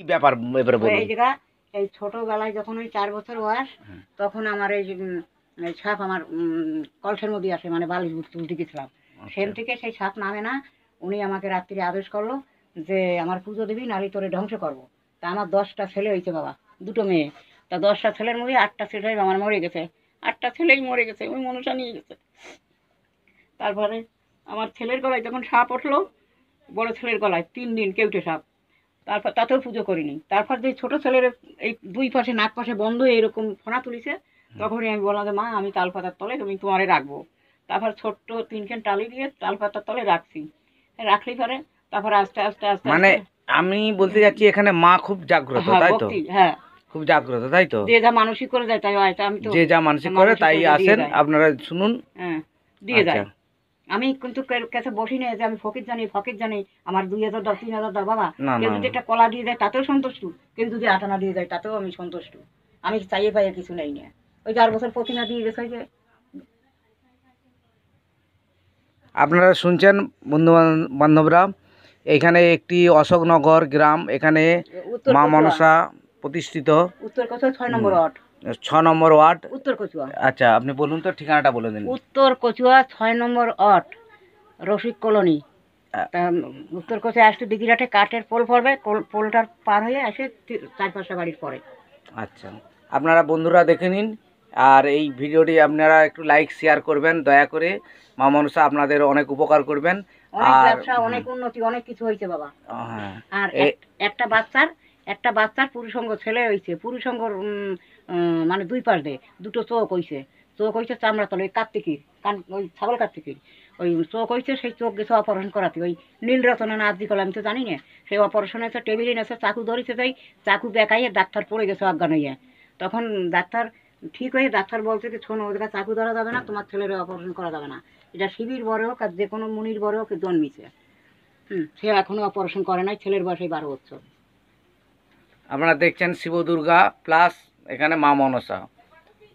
ব্যাপার এবারে বলুন। এই জায়গা এই ছোটবেলায় যখন ওই 4 বছর বয়স, তখন আমার এই যে সাপ আমার কলসের মধ্যে আসে, মানে বালিশ তুলতে গেছিলাম, সেখান থেকে সেই সাপ নামে না। উনি আমাকে রাত্রি আদেশ করলো যে আমার পুজো দিবি, নারী তোরে ধ্বংস করবো। তা আমার 10টা ছেলে হয়েছে বাবা, 2টো মেয়ে। তা 10টা ছেলের মধ্যে 8টা ছেলে আমার মরে গেছে, 8টা ছেলেই মরে গেছে, ওই মনুষা নিয়ে গেছে। তারপরে আমার ছেলের গলায় যখন সাপ উঠলো, বড় ছেলের গলায় 3 দিন কেউটে সাপ, তারপর তাতেও পুজো করিনি। তারপর যে ছোট ছেলের এই 2 পাশে নাক পাশে বন্ধ এরকম ফোনা তুলিছে, তখনই আমি বললাম যে মা আমি তাল পাতার তলে তুমি তোমারে রাখবো। তারপর ছোট্ট 3খান টালি দিয়ে তাল পাতার তলে রাখছি, রাখলি পরে তারপর আস্তে আস্তে আস্তে মানে আমি বলতে যাচ্ছি এখানে মা খুব জাগ্রত, তাই তো? হ্যাঁ, খুব জাগ্রত, তাই তো? যে যা মানসিক করে যায় তাই হয়। আমি তো যে যা মানসিক করে তাই আসেন, আপনারা শুনুন। হ্যাঁ, দিয়ে যায়। আমি কিন্তু কাছে বসি না যে আমি ফকির জানি আমার 2000 দাও 3000 দাও বাবা। কেউ যদি একটা কলা দিয়ে যায় তাতেও সন্তুষ্ট, কেউ যদি আটানা দিয়ে যায় তাতেও আমি সন্তুষ্ট। আমি চাইয়ে পাইয়ে কিছু নেই না। ওই 4 বছর প্রতিমা দিয়ে গেছে। যে আপনারা শুনছেন বন্ধু বান্ধবরা, এখানে একটি অশোকনগর গ্রাম, এখানে মা মনসা প্রতিষ্ঠিত। উত্তর কচুয়া 6 নম্বর ওয়ার্ড। 6 নম্বর ওয়ার্ড উত্তর কচুয়া। আচ্ছা, আপনি বলুন তো, ঠিকানাটা বলে দিন। উত্তর কচুয়া 6 নম্বর ওয়ার্ড, রসিক কলোনি। উত্তর কচুয়া আসতে দিঘিরাটে কাঠের পোল পড়বে, পোলটার পার হয়ে আসে 4-5টা বাড়ির পরে। আচ্ছা, আপনারা বন্ধুরা দেখে নিন, আর এই ভিডিওটি আপনারা একটু লাইক শেয়ার করবেন দয়া করে। মা মনসা আপনাদের অনেক উপকার করবেন। অনেক ব্যবসা, অনেক উন্নতি, অনেক কিছু হয়েছে বাবা। আর একটা বাচ্চার পুরুষঙ্গ ছেলে হয়েছে, পুরুষঙ্গ মানে 2 পাশ দিয়ে 2টো চোখ হয়েছে চামড়া তলে, ওই কার্তিকির কান, ওই ছাগল কার্তিকির ওই চোখ হয়েছে। সেই চোখ গেছে অপারেশন করাতে, ওই নীলরতনে না আদি কলে আমি তো জানি না। সেই অপারেশন হয়েছে, টেবিলে নেছে, চাকু ধরেছে, যাই চাকু বেঁকাইয়ে ডাক্তার পড়ে গেছে অজ্ঞান হইয়া। তখন ডাক্তার ঠিক হয়ে ডাক্তার বলছে যে শোনো, ওদের চাকু ধরা যাবে না, তোমার ছেলের অপারেশন করা যাবে না। এটা শিবির বড় হোক আর যে কোনো মুনির বড় হোক জন্মিছে। সে এখনো অপারেশন করে নাই, ছেলের বয়স 12 বছর। আপনারা দেখছেন শিব দুর্গা প্লাস এখানে মা মনসা,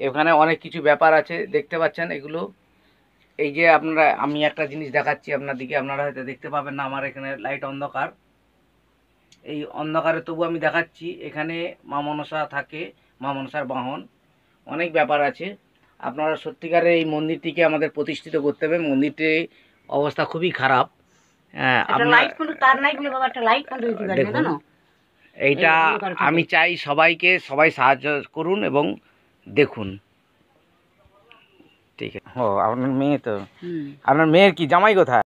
এখানে অনেক কিছু ব্যাপার আছে দেখতে পাচ্ছেন এগুলো। এই যে আপনারা, আমি একটা জিনিস দেখাচ্ছি আপনাদেরকে, আপনারা হয়তো দেখতে পাবেন না, আমার এখানে লাইট অন্ধকার, এই অন্ধকারে তবু আমি দেখাচ্ছি। এখানে মা মনসা থাকে, মা মনসার বাহন, অনেক ব্যাপার আছে। আপনারা সত্যিকারে এই মন্দিরটিকে আমাদের প্রতিষ্ঠিত করতে হবে। মন্দিরটির অবস্থা খুবই খারাপ। দেখুন, এইটা আমি চাই সবাই সাহায্য করুন এবং দেখুন। ঠিক আছে। ও আপনার মেয়ে তো, আপনার মেয়ের কি জামাই কোথায়?